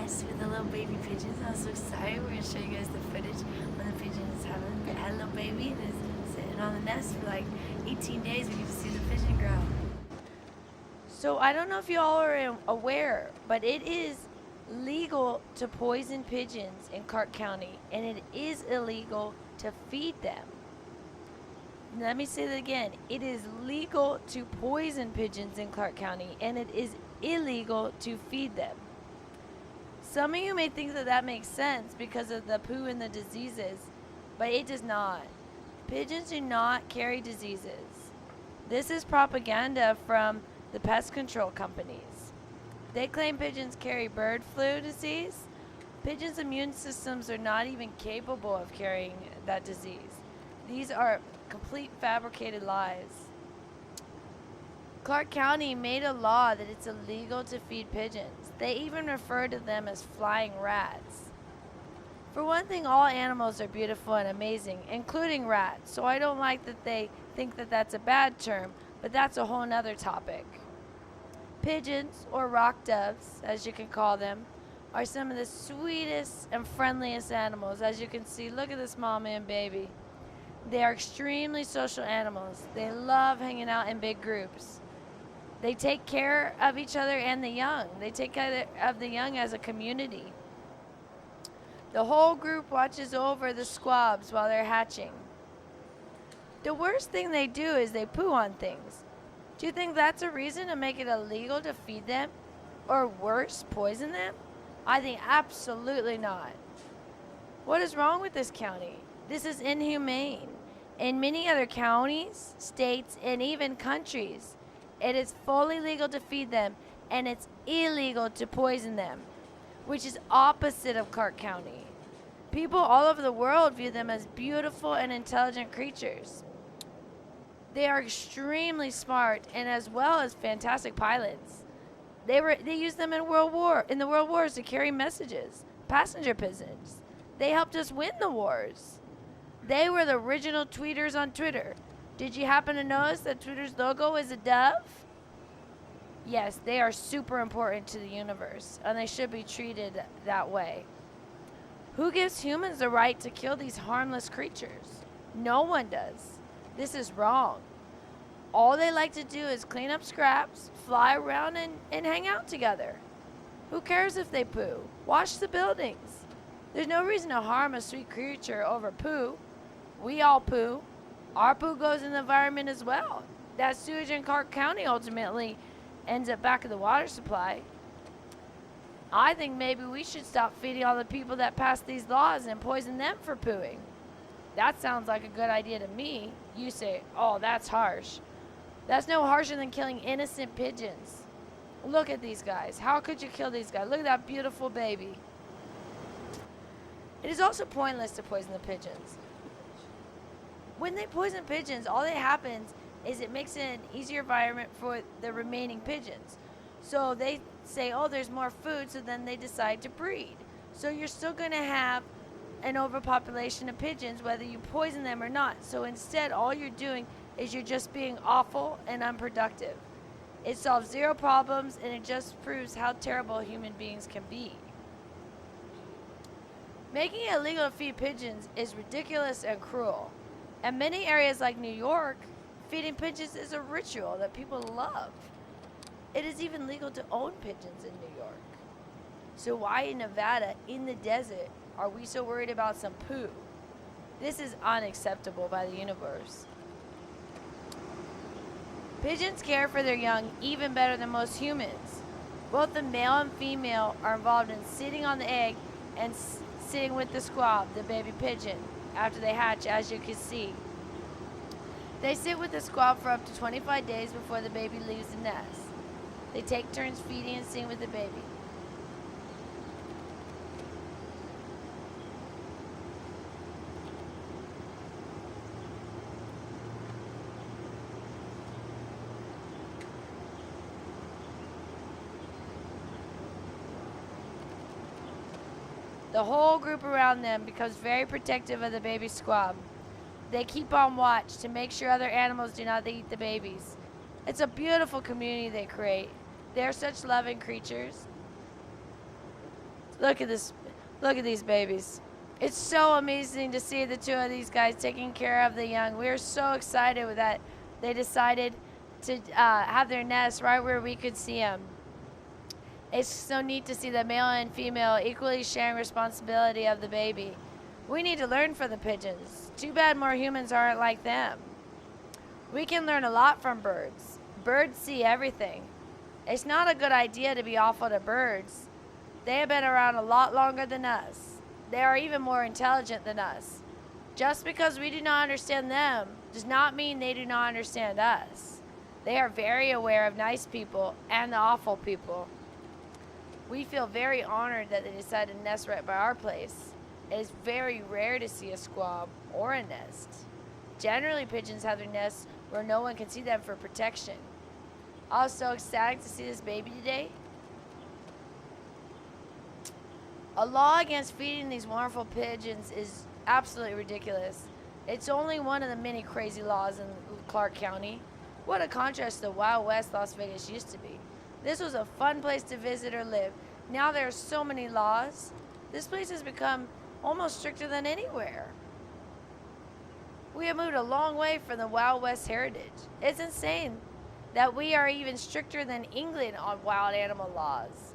nest with the little baby pigeons. I was so excited. We're going to show you guys the footage when the pigeons had a little baby and is sitting on the nest for like 18 days. We get to see the pigeon grow. So I don't know if you all are aware, but it is legal to poison pigeons in Clark County, and it is illegal to feed them. Let me say that again. It is legal to poison pigeons in Clark County, and it is illegal to feed them. Some of you may think that that makes sense because of the poo and the diseases, but it does not. Pigeons do not carry diseases. This is propaganda from the pest control companies. They claim pigeons carry bird flu disease. Pigeons' immune systems are not even capable of carrying that disease. These are complete fabricated lies. Clark County made a law that it's illegal to feed pigeons. They even refer to them as flying rats. For one thing, all animals are beautiful and amazing, including rats, so I don't like that they think that that's a bad term, but that's a whole nother topic. Pigeons, or rock doves, as you can call them, are some of the sweetest and friendliest animals. As you can see, look at this mama and baby. They are extremely social animals. They love hanging out in big groups. They take care of each other and the young. They take care of the young as a community. The whole group watches over the squabs while they're hatching. The worst thing they do is they poo on things. Do you think that's a reason to make it illegal to feed them? Or worse, poison them? I think absolutely not. What is wrong with this county? This is inhumane. In many other counties, states, and even countries, it is fully legal to feed them, and it's illegal to poison them, which is opposite of Clark County. People all over the world view them as beautiful and intelligent creatures. They are extremely smart and as well as fantastic pilots. They used them in the World Wars to carry messages, passenger pigeons. They helped us win the wars. They were the original tweeters on Twitter. Did you happen to notice that Twitter's logo is a dove? Yes, they are super important to the universe, and they should be treated that way. Who gives humans the right to kill these harmless creatures? No one does. This is wrong. All they like to do is clean up scraps, fly around, and hang out together. Who cares if they poo? Wash the buildings. There's no reason to harm a sweet creature over poo. We all poo. Our poo goes in the environment as well. That sewage in Clark County ultimately ends up back in the water supply. I think maybe we should stop feeding all the people that pass these laws and poison them for pooing. That sounds like a good idea to me. You say, oh, that's harsh. That's no harsher than killing innocent pigeons. Look at these guys. How could you kill these guys? Look at that beautiful baby. It is also pointless to poison the pigeons. When they poison pigeons, all that happens is it makes it an easier environment for the remaining pigeons. So they say, oh, there's more food, so then they decide to breed. So you're still going to have an overpopulation of pigeons, whether you poison them or not. So instead, all you're doing is you're just being awful and unproductive. It solves zero problems, and it just proves how terrible human beings can be. Making it illegal to feed pigeons is ridiculous and cruel. In many areas like New York, feeding pigeons is a ritual that people love. It is even legal to own pigeons in New York. So why in Nevada, in the desert, are we so worried about some poo? This is unacceptable by the universe. Pigeons care for their young even better than most humans. Both the male and female are involved in sitting on the egg and sitting with the squab, the baby pigeon, after they hatch, as you can see. They sit with the squab for up to 25 days before the baby leaves the nest. They take turns feeding and sitting with the baby. The whole group around them becomes very protective of the baby squab. They keep on watch to make sure other animals do not eat the babies. It's a beautiful community they create. They're such loving creatures. Look at this. Look at these babies. It's so amazing to see the two of these guys taking care of the young. We are so excited with that they decided to have their nest right where we could see them. It's so neat to see the male and female equally sharing responsibility of the baby. We need to learn from the pigeons. Too bad more humans aren't like them. We can learn a lot from birds. Birds see everything. It's not a good idea to be awful to birds. They have been around a lot longer than us. They are even more intelligent than us. Just because we do not understand them does not mean they do not understand us. They are very aware of nice people and the awful people. We feel very honored that they decided to nest right by our place. It is very rare to see a squab or a nest. Generally, pigeons have their nests where no one can see them for protection. I was so ecstatic to see this baby today. A law against feeding these wonderful pigeons is absolutely ridiculous. It's only one of the many crazy laws in Clark County. What a contrast to the Wild West Las Vegas used to be. This was a fun place to visit or live. Now there are so many laws. This place has become almost stricter than anywhere. We have moved a long way from the Wild West heritage. It's insane that we are even stricter than England on wild animal laws.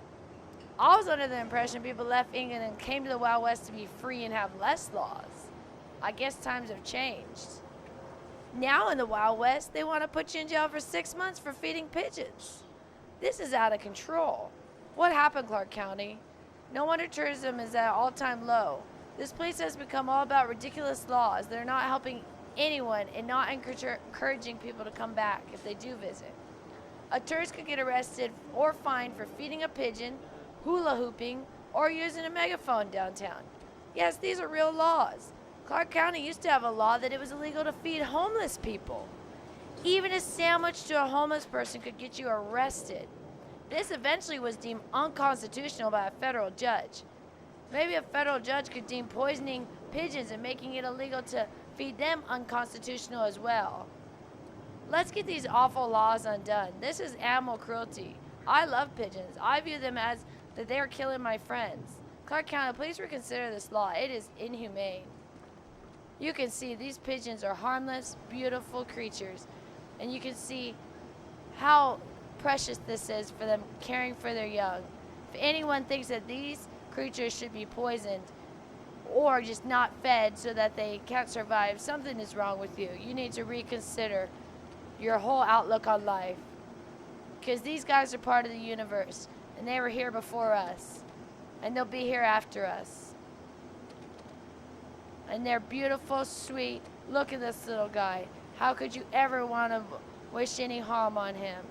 I was under the impression people left England and came to the Wild West to be free and have less laws. I guess times have changed. Now in the Wild West, they want to put you in jail for 6 months for feeding pigeons. This is out of control. What happened, Clark County? No wonder tourism is at an all-time low. This place has become all about ridiculous laws. They're not helping anyone and not encouraging people to come back if they do visit. A tourist could get arrested or fined for feeding a pigeon, hula hooping, or using a megaphone downtown. Yes, these are real laws. Clark County used to have a law that it was illegal to feed homeless people. Even a sandwich to a homeless person could get you arrested. This eventually was deemed unconstitutional by a federal judge. Maybe a federal judge could deem poisoning pigeons and making it illegal to feed them unconstitutional as well. Let's get these awful laws undone. This is animal cruelty. I love pigeons. I view them as that they are killing my friends. Clark County, please reconsider this law. It is inhumane. You can see these pigeons are harmless, beautiful creatures, and you can see how precious this is for them caring for their young. If anyone thinks that these creatures should be poisoned or just not fed so that they can't survive, something is wrong with you. You need to reconsider your whole outlook on life, because these guys are part of the universe, and they were here before us, and they'll be here after us. And they're beautiful, sweet. Look at this little guy. How could you ever want to wish any harm on him?